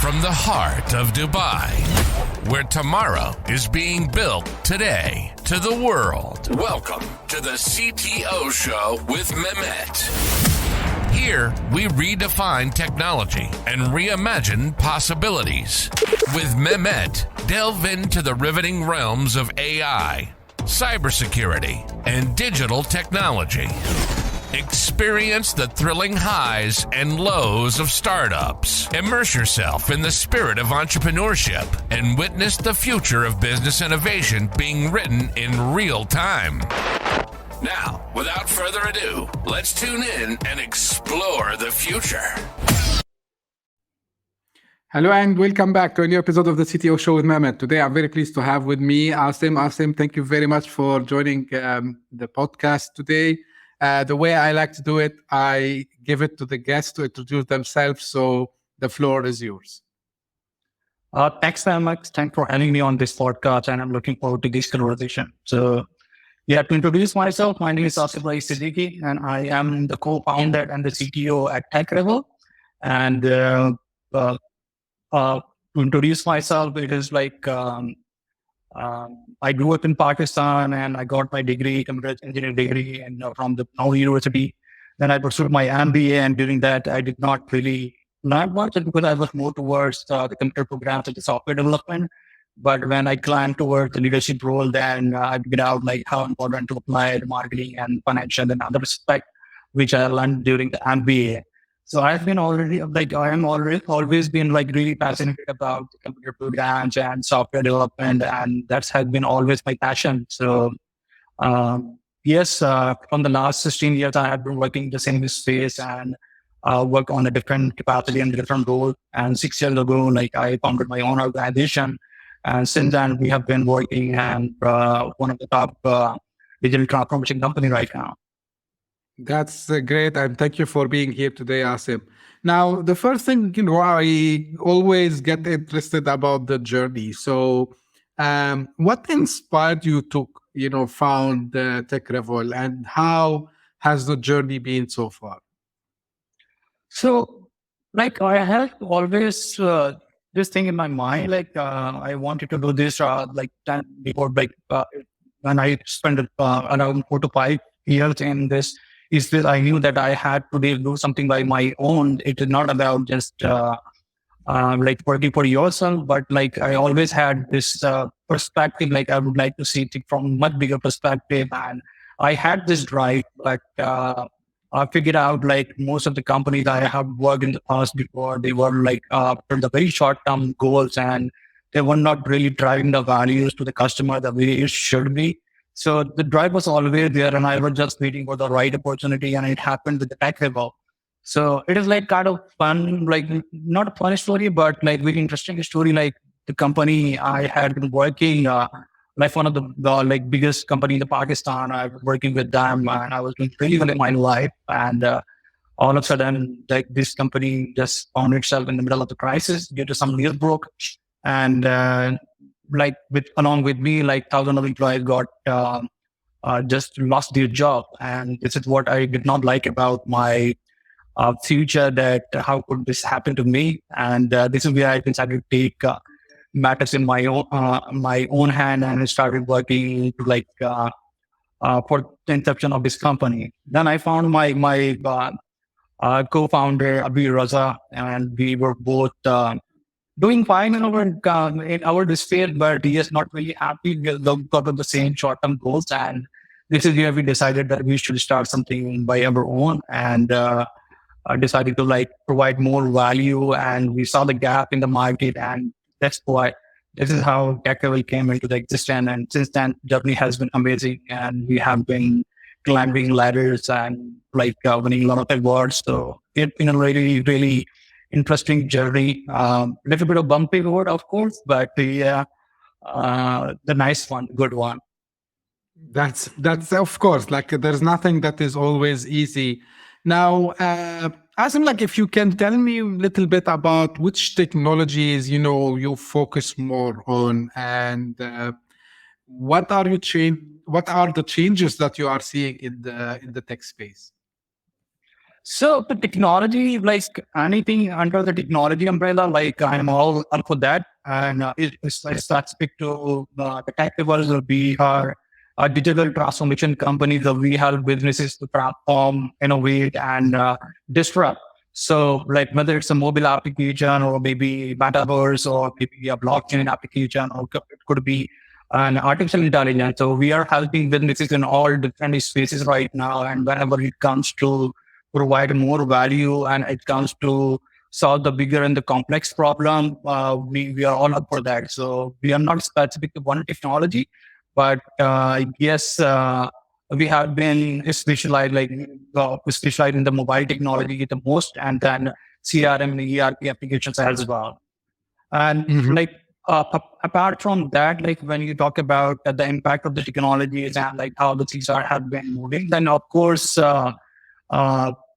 from the heart of Dubai, where tomorrow is being built today, to the world. Welcome to the CTO Show with Mehmet. Here, we redefine technology and reimagine possibilities. With Mehmet, delve into the riveting realms of AI, cybersecurity, and digital technology. Experience the thrilling highs and lows of startups. Immerse yourself in the spirit of entrepreneurship and witness the future of business innovation being written in real time. Now, without further ado, let's tune in and explore the future. Hello and welcome back to a new episode of the CTO Show with Mehmet. Today, I'm very pleased to have with me Asim. Asim, thank you very much for joining the podcast today. The way I like to do it, I give it to the guests to introduce themselves. So the floor is yours. Thanks very much. Thanks for having me on this podcast, and I'm looking forward to this conversation. So, to introduce myself, my name is Asim Siddiqui, and I am the co-founder and the CTO at TechRevel. And to introduce myself, it is like I grew up in Pakistan, and I got my degree, computer engineering degree, and from the Now University. Then I pursued my MBA, and during that, I did not really learn much because I was more towards the computer programs and the software development. But when I climbed towards the leadership role, then I figured out like how important to apply the marketing and financial and other aspect, which I learned during the MBA. So I've been always been like really fascinated about the computer programs and software development, and that's has been always my passion. So from the last 16 years, I have been working in the same space and work on a different capacity and different role. And 6 years ago, like I founded my own organization, and since then we have been working and one of the top digital transformation company right now. That's great. And thank you for being here today, Asim. Now, the first thing, I always get interested about the journey. So what inspired you to, found Tekrevol, and how has the journey been so far? So, like I have always this thing in my mind, like I wanted to do this before, when I spent around 4 to 5 years in this. Is that I knew that I had to do something by my own. It is not about just working for yourself, but like I always had this perspective, like I would like to see it from a much bigger perspective. And I had this drive, but I figured out like most of the companies I have worked in the past before, they were like for the very short-term goals, and they were not really driving the values to the customer the way it should be. So the drive was always there, and I was just waiting for the right opportunity, and it happened with the Tekrevol. So it is like kind of fun, like not a funny story, but like very interesting story. Like the company I had been working, like one of the like biggest company in Pakistan, I was working with them, and I was doing really well in my life. And all of a sudden, like this company just found itself in the middle of the crisis due to some news broke, and along with me, like thousands of employees got just lost their job. And this is what I did not like about my future, that how could this happen to me? And this is where I decided to take matters in my own hand, and I started working to for the inception of this company. Then I found my co-founder Abir Raza, and we were both doing fine in our despair, but he is not really happy because of the same short-term goals. And this is where we decided that we should start something by our own, and decided to provide more value. And we saw the gap in the market, and that's why this is how TechRevel came into the existence. And since then, journey has been amazing, and we have been climbing ladders and winning a lot of awards. So it's been a really, really interesting journey. Little bit of bumpy road, of course, but the nice one, good one. That's of course, there's nothing that is always easy. Now, Asim, if you can tell me a little bit about which technologies, you focus more on, and what are the changes that you are seeing in the tech space? So the technology, like anything under the technology umbrella, like I'm all up for that. And it's like specific to the Tekrevol will be our digital transformation company that we help businesses to transform, innovate, and disrupt. So like whether it's a mobile application or maybe metaverse or maybe a blockchain application or it could be an artificial intelligence. So we are helping businesses in all different spaces right now. And whenever it comes to provide more value and it comes to solve the bigger and the complex problem, we are all up for that. So we are not specific to one technology, but yes, we have been specialized, like specialized in the mobile technology the most, and then CRM and ERP applications as well. And Mhm. like apart from that, like when you talk about the impact of the technologies and like how the things are have been moving, then of course uh,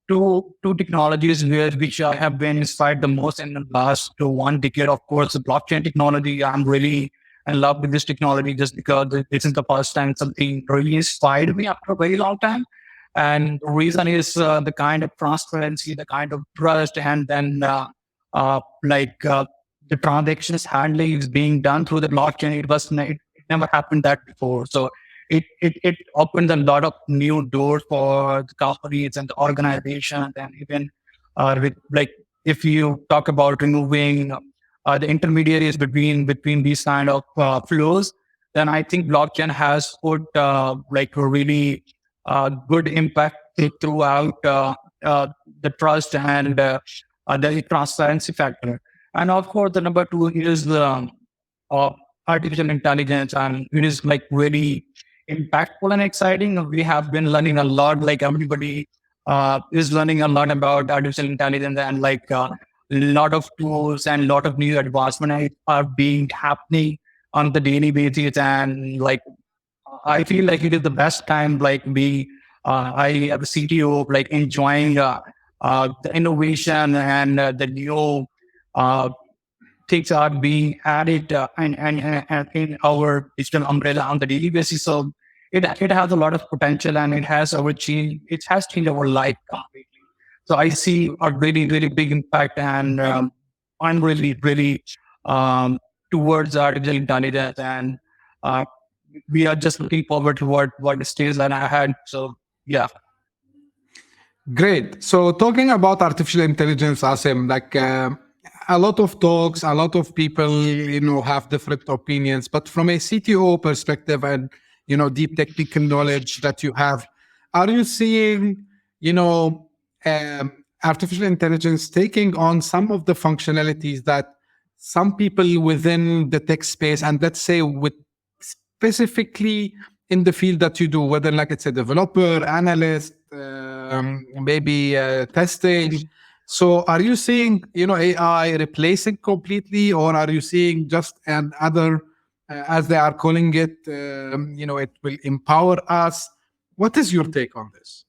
two technologies which I have been inspired the most in the last 1 decade. Of course, the blockchain technology. I'm really in love with this technology just because this is the first time something really inspired me after a very long time. And the reason is the kind of transparency, the kind of trust, and then like the transactions handling is being done through the blockchain. It never happened that before. So it opens a lot of new doors for the companies and the organizations, and even with, like if you talk about removing the intermediaries between these kind of flows, then I think blockchain has put like a really good impact throughout the trust and the transparency factor. And of course, the number two is uh, artificial intelligence, and it is like really impactful and exciting. We have been learning a lot, like everybody is learning a lot about artificial intelligence, and like a lot of tools and a lot of new advancements are being happening on the daily basis. And like I feel like it is the best time, like I as a CTO, like enjoying the innovation and the new uh, things are being added and in our digital umbrella on the daily basis. So it has a lot of potential, and it has changed our life completely. So I see a really big impact, and I'm really um, towards artificial intelligence, and uh, we are just looking forward to what stays line ahead. So yeah. Great. So talking about artificial intelligence, Asim, like a lot of talks, a lot of people, have different opinions. But from a CTO perspective and deep technical knowledge that you have, are you seeing, artificial intelligence taking on some of the functionalities that some people within the tech space, and let's say with specifically in the field that you do, whether like it's a developer, analyst, maybe testing. So are you seeing, AI replacing completely, or are you seeing just another, as they are calling it, it will empower us? What is your take on this?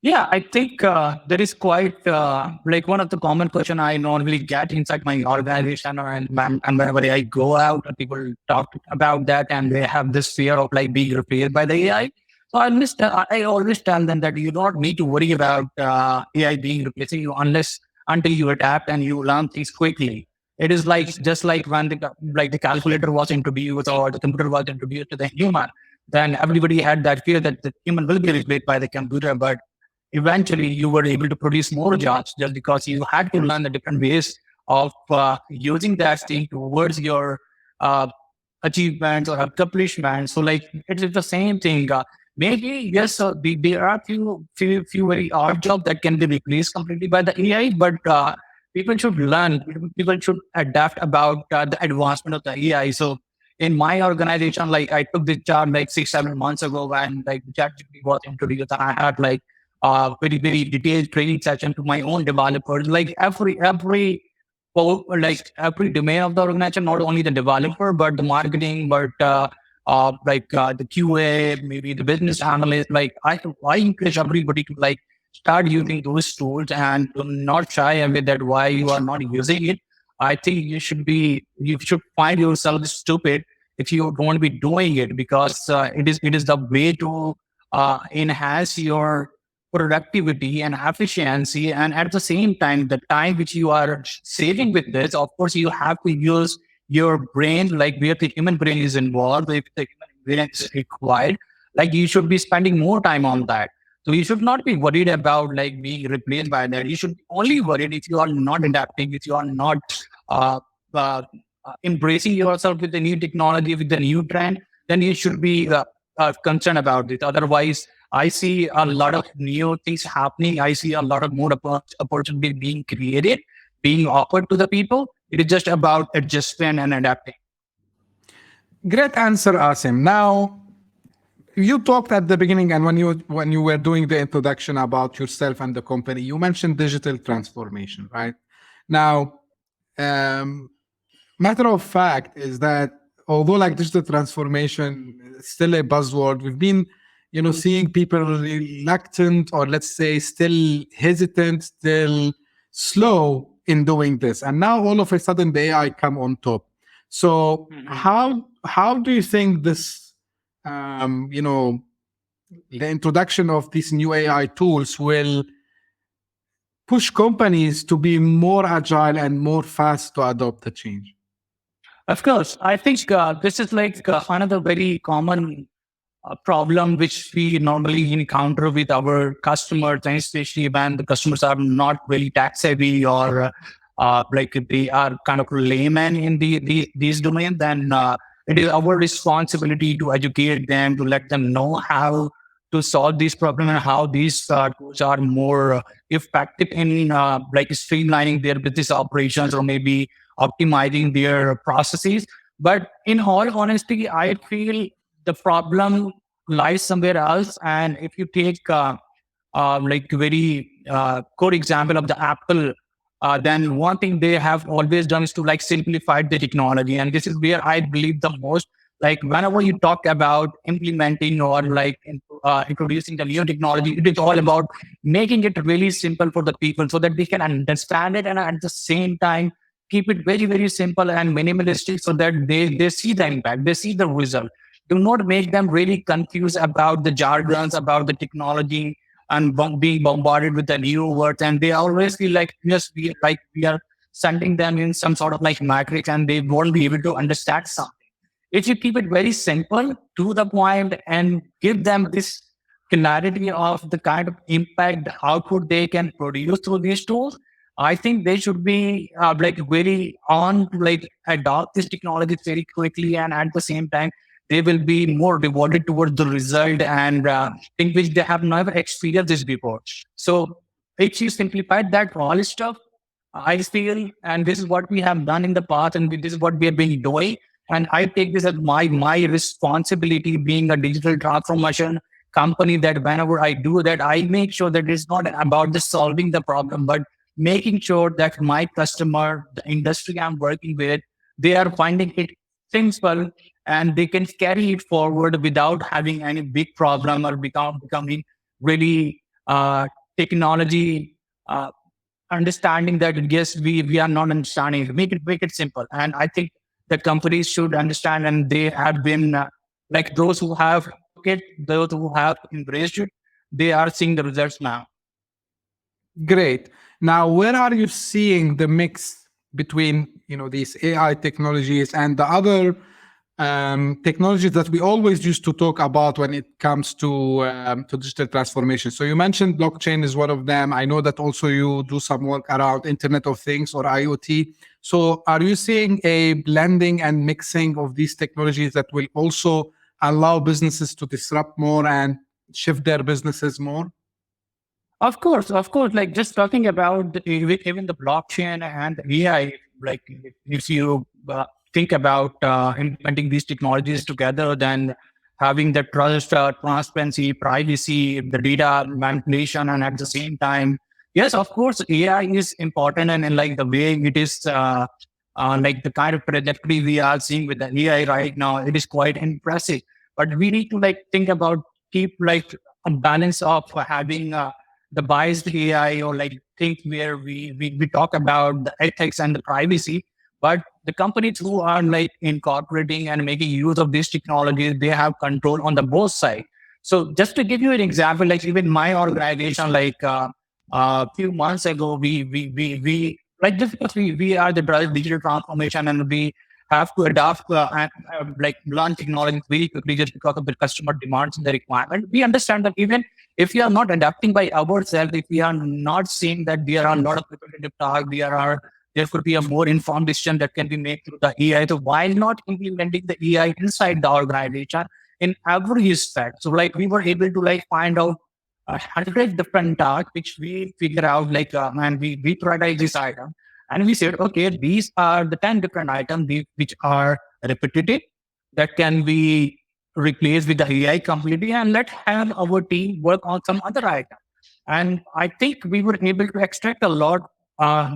Yeah, I think there is quite like one of the common question I normally get inside my organization, and whenever I go out, people talk about that, and they have this fear of like being replaced by the AI. So I always tell them that you don't need to worry about AI being replacing you until you adapt and you learn things quickly. It is like just like when the calculator was introduced or the computer was introduced to the human, then everybody had that fear that the human will be replaced by the computer, but eventually you were able to produce more jobs just because you had to learn the different ways of using that thing towards your uh, achievements or accomplishments. So like it is the same thing. Maybe yes, there are few very odd jobs that can be replaced completely by the AI, but people should learn. People should adapt about the advancement of the AI. So in my organization, like I took this job like 6 7 months ago when like ChatGPT was introduced, and I had like very detailed training session to my own developers. Like every domain of the organization, not only the developer, but the marketing, but the QA, maybe the business analyst. Like I encourage everybody to like start using those tools and to not shy away that why you are not using it. I think you should find yourself stupid if you don't be doing it, because it is the way to enhance your productivity and efficiency. And at the same time, the time which you are saving with this, of course, you have to use your brain, like where the human brain is involved, if the human brain is required, like you should be spending more time on that. So you should not be worried about like being replaced by that. You should be only worried if you are not adapting, if you are not uh, uh, embracing yourself with the new technology, with the new trend, then you should be concerned about it. Otherwise, I see a lot of new things happening. I see a lot of more opportunity being created, being offered to the people. It is just about adjustment and adapting. Great answer, Asim. Now, you talked at the beginning, and when you were doing the introduction about yourself and the company, you mentioned digital transformation, right? Now, matter of fact is that although like digital transformation is still a buzzword, we've been seeing people reluctant, or let's say still hesitant, still slow in doing this, and now all of a sudden the AI come on top. So how do you think this the introduction of these new AI tools will push companies to be more agile and more fast to adopt the change? Of course, I think this is like another very common problem which we normally encounter with our customers, and especially when the customers are not really tech savvy, or like they are kind of layman in these domains. Then it is our responsibility to educate them, to let them know how to solve these problems and how these tools are more effective in like streamlining their business operations, or maybe optimizing their processes. But in all honesty, I feel the problem lies somewhere else. And if you take like very good example of the Apple, then one thing they have always done is to like simplify the technology. And this is where I believe the most, like whenever you talk about implementing or like introducing the new technology, it is all about making it really simple for the people so that they can understand it, and at the same time keep it very, very simple and minimalistic so that they see the impact, they see the result. Do not make them really confused about the jargons, about the technology, and being bombarded with the new words. And they always feel like, yes, we are sending them in some sort of like matrix, and they won't be able to understand something. If you keep it very simple, to the point, and give them this clarity of the kind of impact, output they can produce through these tools, I think they should be like very on to like adopt this technology very quickly, and at the same time, they will be more rewarded towards the result, and in which they have never experienced this before. So if you simplify that all stuff, I feel, and this is what we have done in the past, and this is what we have been doing. And I take this as my responsibility, being a digital transformation company, that whenever I do that, I make sure that it's not about just solving the problem, but making sure that my customer, the industry I'm working with, they are finding it simple, and they can carry it forward without having any big problem, or becoming really technology understanding that, yes, we are not understanding it. Make it simple. And I think that companies should understand, and they have been like those who have took it, those who have embraced it, they are seeing the results now. Great. Now, where are you seeing the mix between these AI technologies and the other technologies that we always used to talk about when it comes to digital transformation? So you mentioned blockchain is one of them. I know that also you do some work around Internet of Things, or IoT. So are you seeing a blending and mixing of these technologies that will also allow businesses to disrupt more and shift their businesses more? Of course. Like just talking about even the blockchain and AI, like if you think about implementing these technologies together, then having the trust, transparency, privacy, the data manipulation, and at the same time, yes, of course, AI is important, and in like the way it is, like the kind of trajectory we are seeing with the AI right now, it is quite impressive. But we need to like think about, keep like a balance of having the biased AI, or like think where we talk about the ethics and the privacy. But the companies who are like incorporating and making use of these technologies, they have control on the both sides. So just to give you an example, like even my organization, like a few months ago, we like just because we are the digital transformation and we have to adapt and like learn technology very quickly just because of the customer demands and the requirement. We understand that even if we are not adapting by ourselves, if we are not seeing that there are a lot of repetitive tasks, there could be a more informed decision that can be made through the AI. So why not implementing the AI inside the organization in every aspect? So like we were able to like find out 100 different tasks which we figure out like and we prioritize this item and we said okay, these are the 10 different items which are repetitive that can be replaced with the AI completely, and let's have our team work on some other item. And I think we were able to extract a lot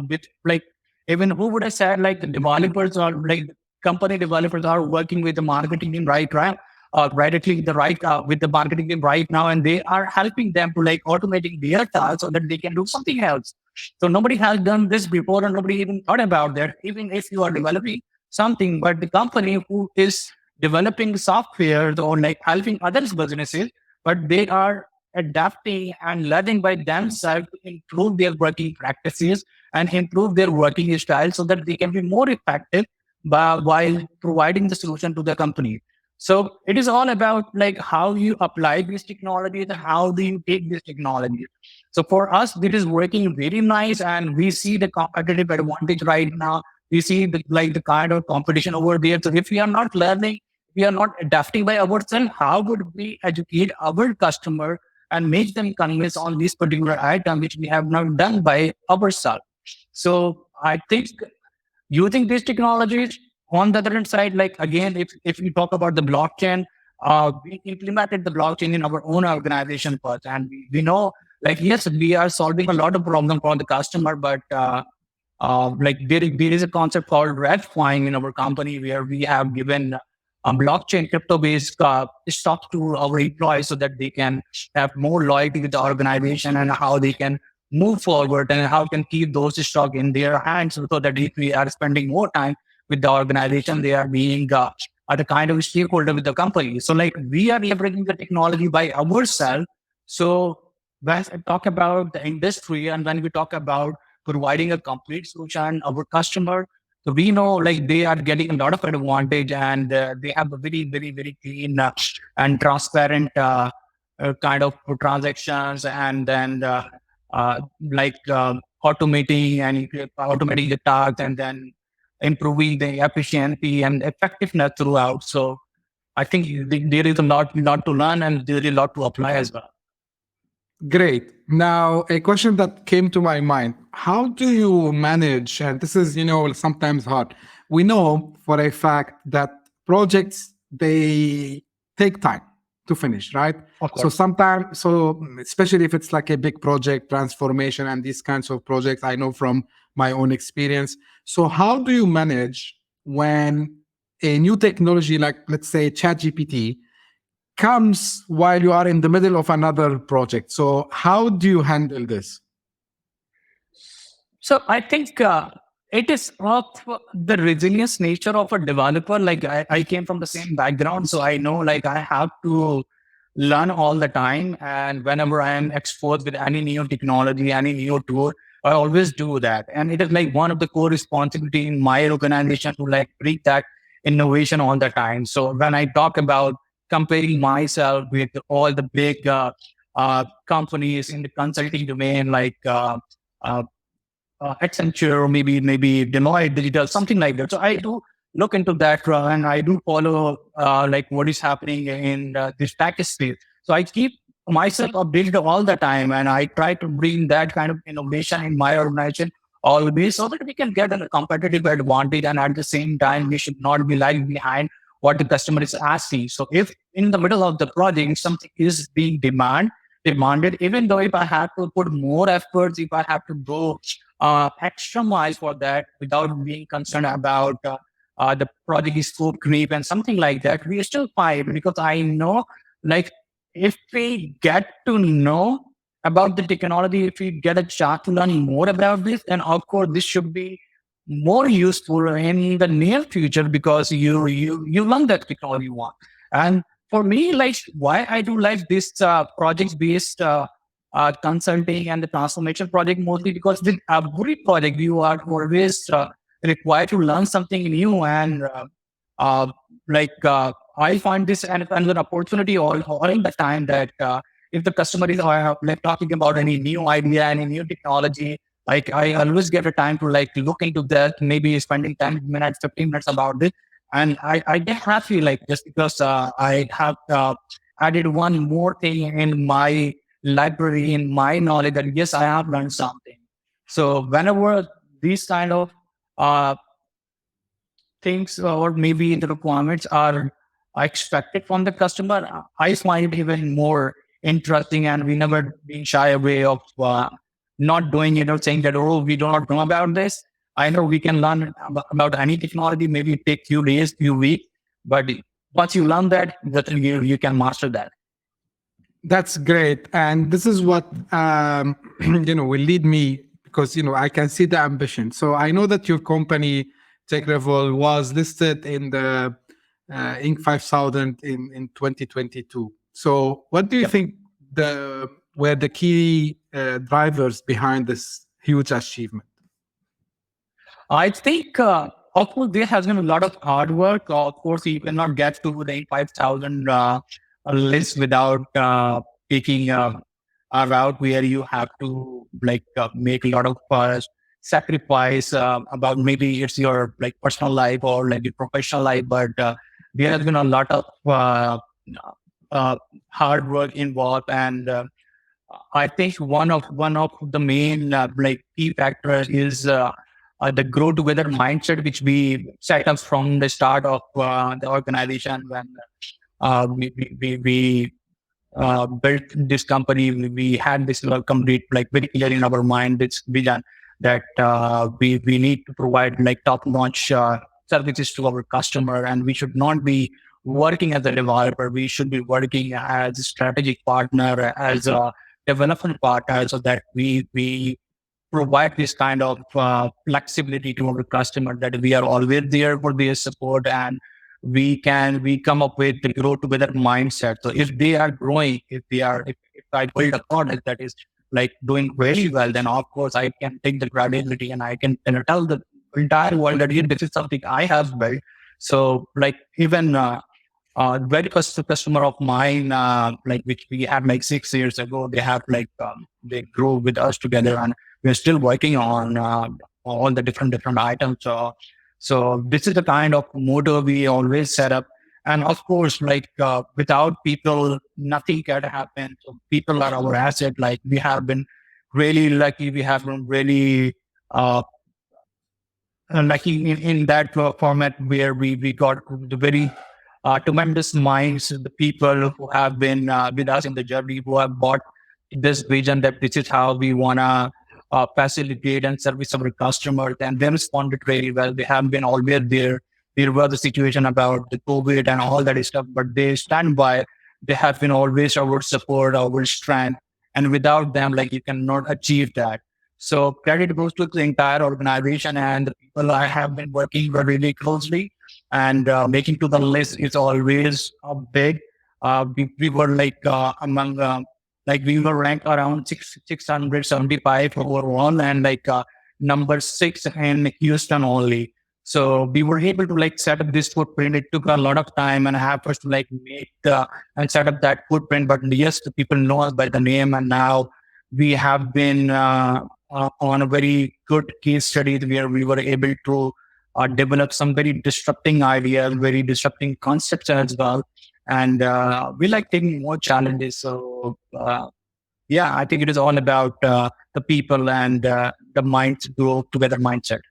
with like even who would have said like the developers or like company developers are working with the marketing team right directly the right with the marketing team right now, and they are helping them to like automating their tasks so that they can do something else. So nobody has done this before and nobody even thought about that. Even if you are developing something, but the company who is developing software or like helping others businesses, but they are adapting and learning by themselves to improve their working practices and improve their working style so that they can be more effective while providing the solution to the company. So it is all about like how you apply these technologies and how do you take these technologies. So for us, it is working very nice, and we see the competitive advantage right now. We see the kind of competition over there. So if we are not learning, we are not adapting by ourselves, how would we educate our customer and make them convince on this particular item which we have not done by ourselves? So I think using these technologies on the other hand side, like again, if we talk about the blockchain, we implemented the blockchain in our own organization first, and we know like yes, we are solving a lot of problem for the customer, but like there is a concept called red flying in our company where we have given a blockchain crypto based stock to our employees so that they can have more loyalty with the organization and how they can move forward and how can keep those stock in their hands so that if we are spending more time with the organization, they are being the kind of stakeholder with the company. So like we are leveraging the technology by ourselves. So when I talk about the industry and when we talk about providing a complete solution, our customer, so we know like they are getting a lot of advantage and they have a very, very, very clean and transparent kind of transactions, and then automating the tasks and then improving the efficiency and effectiveness throughout. So I think there is a lot to learn and there is a lot to apply as well. Great. Now, a question that came to my mind: how do you manage? And this is, sometimes hard. We know for a fact that projects, they take time to finish, right? So sometimes, especially if it's like a big project, transformation, and these kinds of projects, I know from my own experience. So how do you manage when a new technology, like let's say ChatGPT, comes while you are in the middle of another project? So how do you handle this? So I think it is of the resilience nature of a developer. Like I came from the same background, so I know like I have to learn all the time. And whenever I am exposed with any new technology, any new tool, I always do that. And it is like one of the core responsibility in my organization to like bring that innovation all the time. So when I talk about comparing myself with all the big companies in the consulting domain, like Accenture, or maybe Deloitte Digital, something like that. So I do look into that and I do follow like what is happening in this tech space. So I keep myself updated all the time, and I try to bring that kind of innovation in my organization always, so that we can get a competitive advantage. And at the same time, we should not be lagging behind what the customer is asking. So if in the middle of the project something is being demanded, even though if I have to put more efforts, if I have to go extra miles for that without being concerned about the project scope creep and something like that, we are still fine, because I know like if we get to know about the technology, if we get a chance to learn more about this, and of course this should be more useful in the near future because you learn that technology you want. And for me, like why I do like this project based consulting and the transformation project mostly because with every project you are always required to learn something new and uh, I find this another opportunity all the time that if the customer is like talking about any new idea, any new technology, like I always get a time to like look into that, maybe spending 10 minutes, 15 minutes about it. And I get happy like just because I have added one more thing in my library, in my knowledge that yes, I have learned something. So whenever these kind of uh, things or maybe the requirements are expected from the customer, I find it even more interesting. And we never been shy away of not doing it or saying that, oh, we do not know about this. I know we can learn about any technology, maybe it take few days, few weeks, but once you learn that, then you can master that. That's great. And this is what, will lead me because, I can see the ambition. So I know that your company, Tekrevol, was listed in the Inc. 5000 in 2022. So what do you think were the key drivers behind this huge achievement? I think, of course, there has been a lot of hard work. Of course, you cannot get to the 5,000 list without taking a route where you have to make a lot of sacrifice about maybe it's your like personal life or like your professional life. But there has been a lot of uh, hard work involved, and I think one of the main key factors is the grow together mindset, which we set up from the start of the organization when we built this company. We had this complete very clear in our mind this vision that we need to provide like top notch services to our customer, and we should not be working as a developer. We should be working as a strategic partner, as a development partner, so that we provide this kind of flexibility to our customer that we are always there for their support, and we come up with the grow together mindset. So if they are growing, if I build a product that is like doing really well, then of course I can take the credibility and I can tell the entire world that this is something I have built. So like even very first customer of mine, which we had like 6 years ago, they have they grew with us together, and we're still working on all the different items. So this is the kind of motto we always set up. And of course, without people, nothing can happen. So people are our asset. Like we have been really lucky. We have been really lucky in that format where we got the very tremendous minds, the people who have been with us in the journey, who have bought this vision that this is how we want to facilitate and service our customers. And they responded really well. They have been always there. There was a situation about the COVID and all that stuff, but they stand by. They have been always our support, our strength. And without them, you cannot achieve that. So credit goes to the entire organization and the people I have been working really closely, and making to the list is always big. We were among we were ranked around 675 overall, and number 6 in Houston only. So we were able to set up this footprint. It took a lot of time and effort to make and set up that footprint. But yes, the people know us by the name, and now we have been on a very good case study where we were able to develop some very disrupting ideas, very disrupting concepts as well. And we like taking more challenges. So I think it is all about the people and the minds grow together mindset.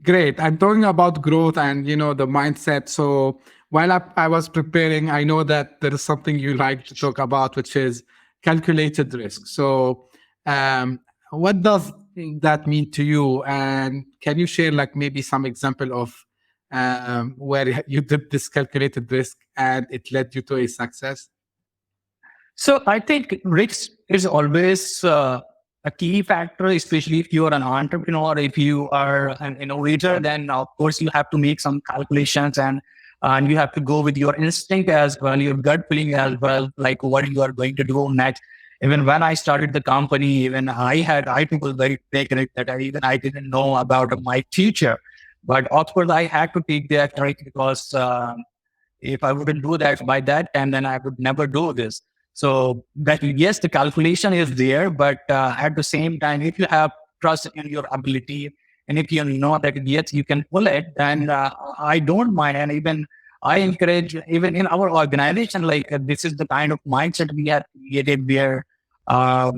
Great. I'm talking about growth and the mindset. So while I was preparing, I know that there is something you like to talk about, which is calculated risk. So what does that mean to you? And can you share maybe some example of where you did this calculated risk and it led you to a success? So I think risk is always a key factor, especially if you are an entrepreneur. If you are an innovator, then of course you have to make some calculations and and you have to go with your instinct as well, your gut feeling as well, like what you are going to do next. Even when I started the company, even I think was very taken that I didn't know about my future. But of course, I had to take that right because if I wouldn't do that by that time, then I would never do this. So that yes, the calculation is there, but at the same time, if you have trust in your ability, and if you know that yes, you can pull it, then I don't mind. And even I encourage, even in our organization, like this is the kind of mindset we have created where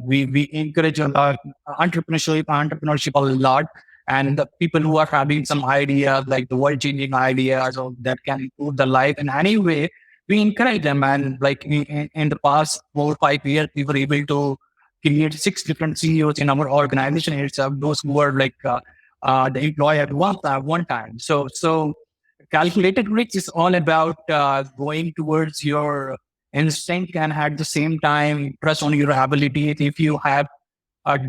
we encourage a lot entrepreneurship a lot, and the people who are having some ideas, like the world changing ideas or that can improve the life in any way, we encourage them. And like in the past 4 or 5 years, we were able to create 6 different CEOs in our organization itself, those who were like the employee at one time. So calculated risk is all about going towards your instinct and at the same time trust on your abilities. If you have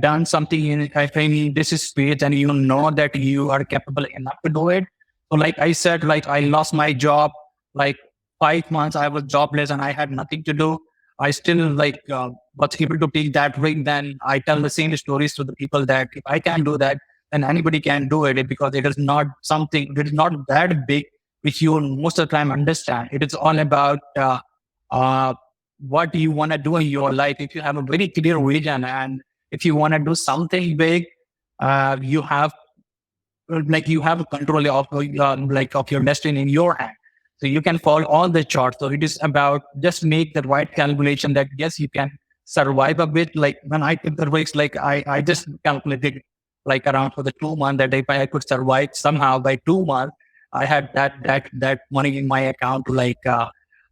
done something in I think this is space and you know that you are capable enough to do it. So like I said, like I lost my job, like 5 months I was jobless and I had nothing to do. I still like was able to take that ring. Then I tell the same stories to the people that if I can do that, then anybody can do it, because it is not something, it is not that big, which you will most of the time understand. It is all about uh, what you want to do in your life. If you have a very clear vision and if you want to do something big, you have you have a control of of your destiny in your hand. So you can follow all the charts. So it is about just make the right calculation that yes, you can survive a bit. Like when I took the risk, like I just calculated like around for the 2 months that if I could survive somehow by 2 months, I had that money in my account to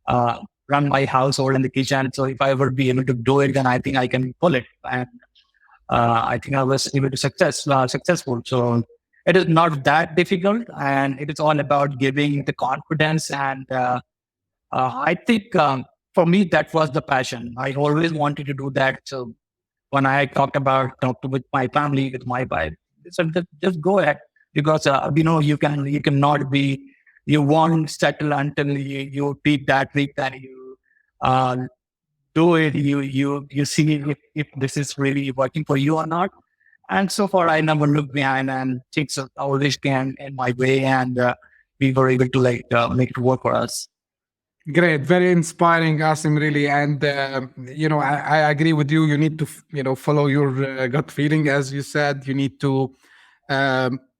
uh, run my household in the kitchen. So if I would be able to do it, then I think I can pull it. And I think I was able to successful. So it is not that difficult, and it is all about giving the confidence. And I think for me that was the passion. I always wanted to do that. So when I talked with my family, with my wife, so just go ahead, because you cannot be, you won't settle until you take that leap and you uh, do it. You see if this is really working for you or not. And so far, I never looked behind, and things always came in my way, and we were able to make it work for us. Great, very inspiring, Asim, really. And I agree with you. You need to, follow your gut feeling, as you said. You need to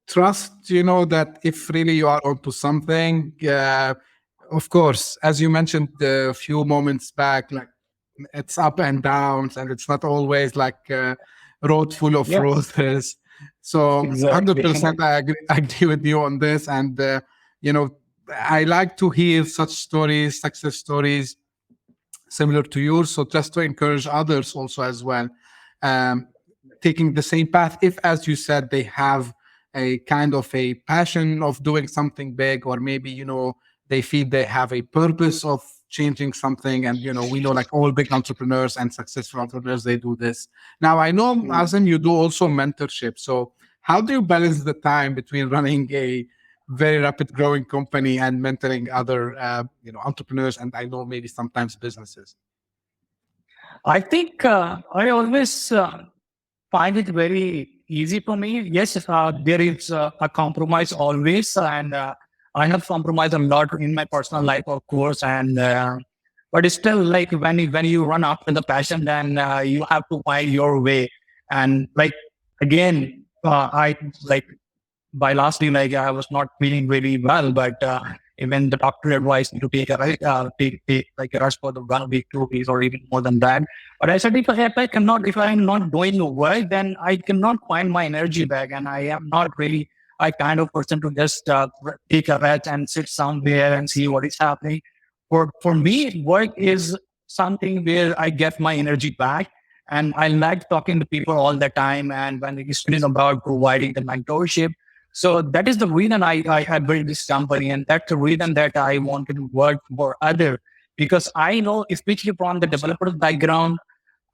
trust, that if really you are onto something. Of course, as you mentioned a few moments back, like it's up and downs, and it's not always like a road full of Yeah, roses. So exactly. 100% I agree with you on this. And you know I like to hear such stories, success stories similar to yours. So just to encourage others also as well, um, taking the same path. If, as you said, they have a kind of a passion of doing something big, or maybe they feel they have a purpose of changing something. And we know, like all big entrepreneurs and successful entrepreneurs, they do this. Now I know, Azim, you do also mentorship. So how do you balance the time between running a very rapid growing company and mentoring other entrepreneurs, and I know maybe sometimes businesses? I think I always find it very easy for me. Yes, there is a compromise always, and I have compromised a lot in my personal life, of course. And but it's still like when you run after the passion, then you have to find your way. And like again, I like by last week, like I was not feeling really well, but even the doctor advised me to take like a rest for the 1 week, 2 weeks, or even more than that. But I said, if I'm not doing the work, then I cannot find my energy back, and I am not really a kind of person to just take a rest and sit somewhere and see what is happening. For me, work is something where I get my energy back. And I like talking to people all the time. And when it is about providing the mentorship, so that is the reason I had built this company. And that's the reason that I wanted to work for other, because I know, especially from the developer's background,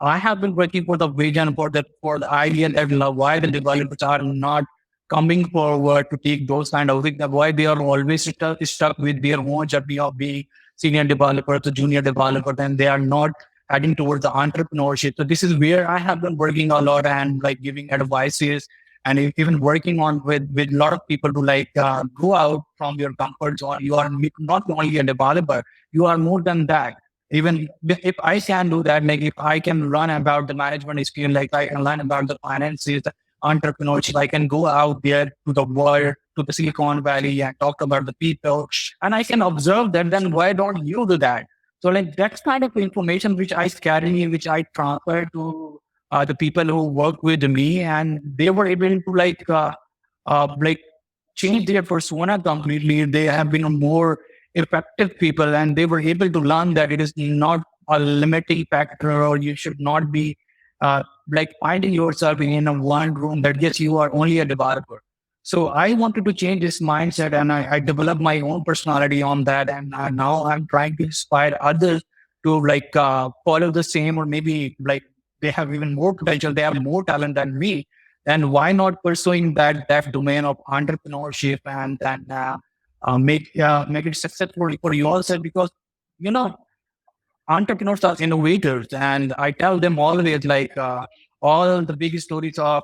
I have been working for the vision, for the idea that why the developers are not coming forward to take those kind of things, why they are always stuck with their own journey of being senior developer to junior developer, then they are not heading towards the entrepreneurship. So this is where I have been working a lot and like giving advices and even working on with a lot of people to like go out from your comfort zone. You are not only a developer, you are more than that. Even if I can do that, like if I can learn about the management skill, like I can learn about the finances, entrepreneurship, I can go out there to the world, to the Silicon Valley and talk about the people, and I can observe that, then why don't you do that? So like that's kind of information which I carry, which I transfer to the people who work with me, and they were able to like change their persona completely. They have been more effective people, and they were able to learn that it is not a limiting factor, or you should not be like finding yourself in a one room that yes, you are only a developer. So I wanted to change this mindset, and I developed my own personality on that. And now I'm trying to inspire others to like follow the same, or maybe like they have even more potential, they have more talent than me. And why not pursuing that domain of entrepreneurship, and then make it successful for yourself? Because you know, entrepreneurs are innovators, and I tell them always like all the big stories of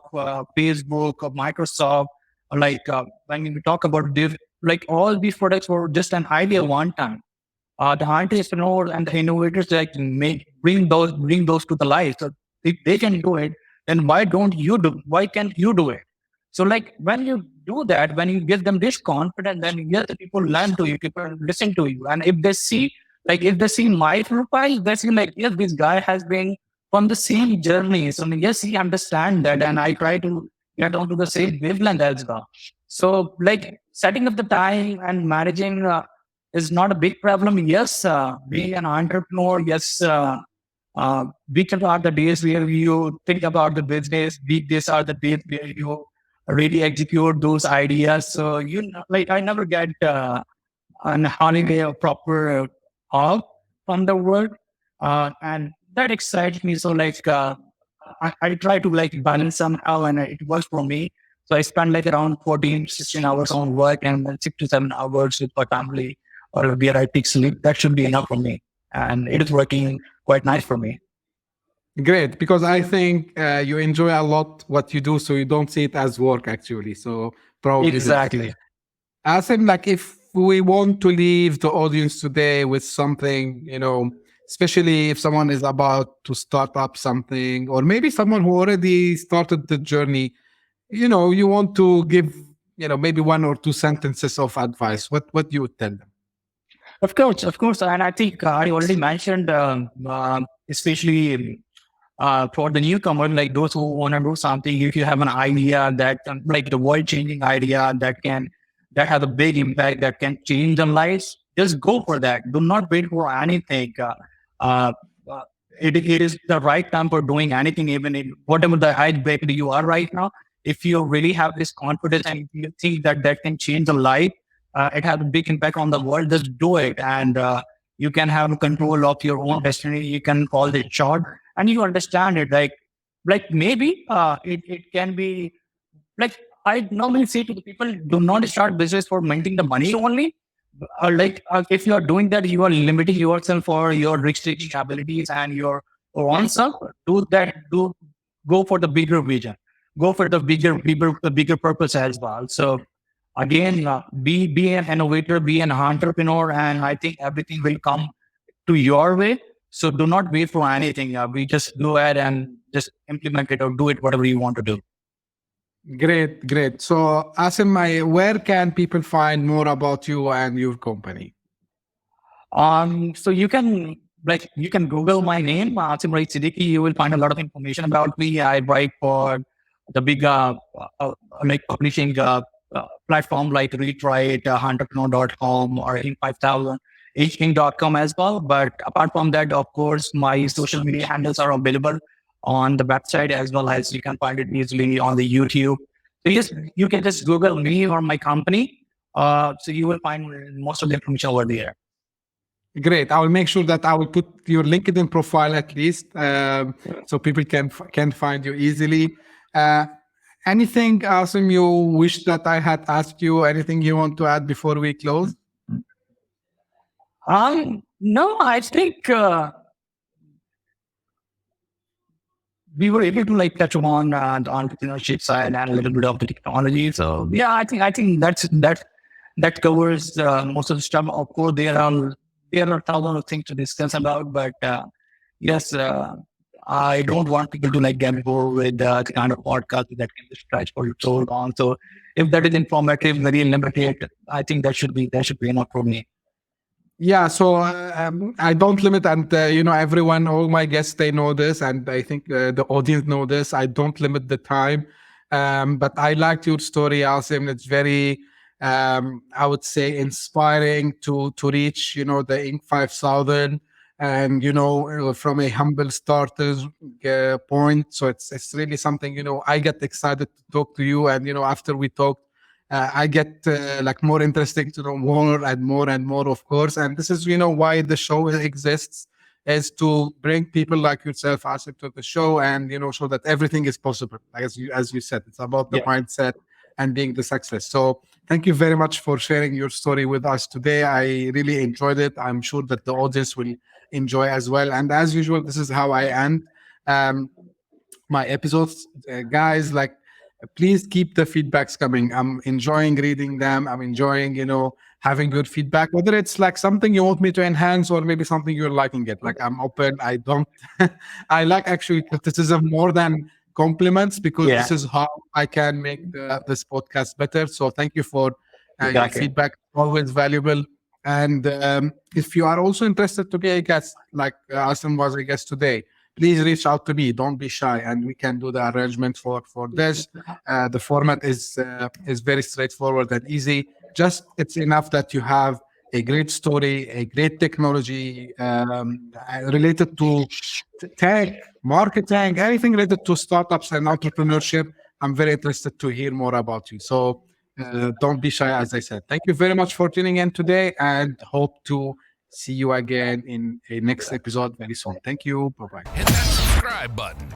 Facebook, of Microsoft, like when we talk about this, like all these products were just an idea one time. The entrepreneurs and the innovators like bring those to the life. So if they can do it, then why can't you do it? So like when you do that, when you give them this confidence, then yes, the people learn to you, people listen to you. And if they see my profile, they see like, yes, this guy has been from the same journey. So yes, he understands that, and I try to get onto the same wavelength as well. So like setting up the time and managing is not a big problem. Yes, being an entrepreneur, yes, weekends are the days where you think about the business. Weekdays are the days where you really execute those ideas. So like I never get an holiday or proper off from the work, and that excites me. So like I try to like balance somehow, and it works for me. So I spend like around 14, 16 hours on work, and then 6 to 7 hours with my family, or where I take sleep. That should be enough for me. And it is working quite nice for me. Great, because I think you enjoy a lot what you do, so you don't see it as work actually. So probably Exactly. Asim, like if we want to leave the audience today with something, especially if someone is about to start up something, or maybe someone who already started the journey, you want to give, maybe one or two sentences of advice. What you would tell them? Of course. And I think I already mentioned, especially for the newcomer, like those who want to do something, if you have an idea that like the world changing idea that has a big impact, that can change their lives, just go for that. Do not wait for anything. Uh, uh, it is the right time for doing anything, even in whatever the height bracket you are right now. If you really have this confidence and you think that can change the life, it has a big impact on the world, just do it. And you can have control of your own destiny. You can call it shot, and you understand it. Like maybe it can be like I normally say to the people, do not start business for minting the money only. If you are doing that, you are limiting yourself for your risk-taking abilities and your own self. Do that. Go for the bigger vision. Go for the bigger purpose as well. So again, be an innovator, be an entrepreneur, and I think everything will come to your way. So do not wait for anything. We just go ahead and just implement it or do it, whatever you want to do. Great, great. So, Asim, where can people find more about you and your company? So you can Google my name, Asim Siddiqui. You will find a lot of information about me. I write for the big like publishing platform like ReadWrite, entrepreneur.com, or Inc 5000, Inc.com as well. But apart from that, of course, my social media handles are available on the website, as well as you can find it easily on the YouTube. So you can just Google me or my company. So you will find most of the information over there. Great. I will make sure that I will put your LinkedIn profile at least, so people can find you easily. Anything, Asim, you wish that I had asked you? Anything you want to add before we close? No, I think we were able to like touch on the entrepreneurship side and a little bit of the technology. So yeah, I think that covers most of the stuff. Of course, there are thousands of things to discuss about, but yes, I don't want people to like get bored with the kind of podcast that can be stretched for so long. So if that is informative, very limited, I think that should be enough for me. Yeah, so I don't limit, and everyone, all my guests, they know this, and I think the audience know this. I don't limit the time, but I liked your story, Asim. It's very, I would say, inspiring to reach, the Inc. 5000, and from a humble starter point. So it's really something. I get excited to talk to you, and after we talk. I get like more interesting to know more and more, of course. And this is, why the show exists, is to bring people like yourself, Asif, to the show, and so that everything is possible. Like as you said, it's about the mindset and being the success. So thank you very much for sharing your story with us today. I really enjoyed it. I'm sure that the audience will enjoy as well. And as usual, this is how I end. My episodes, guys. Like, please keep the feedbacks coming. I'm enjoying reading them. I'm enjoying, having good feedback, whether it's like something you want me to enhance or maybe something you're liking it. Like, I'm open. I don't, I like actually criticism more than compliments, because this is how I can make this podcast better. So thank you for your feedback. Always valuable. And if you are also interested to be a guest, like Asim was a guest today, please reach out to me. Don't be shy, and we can do the arrangement for this. The format is very straightforward and easy. Just it's enough that you have a great story, a great technology related to tech, marketing, anything related to startups and entrepreneurship. I'm very interested to hear more about you. So don't be shy, as I said. Thank you very much for tuning in today, and hope to see you again in a next episode very soon. Thank you. Bye-bye. Hit that subscribe button.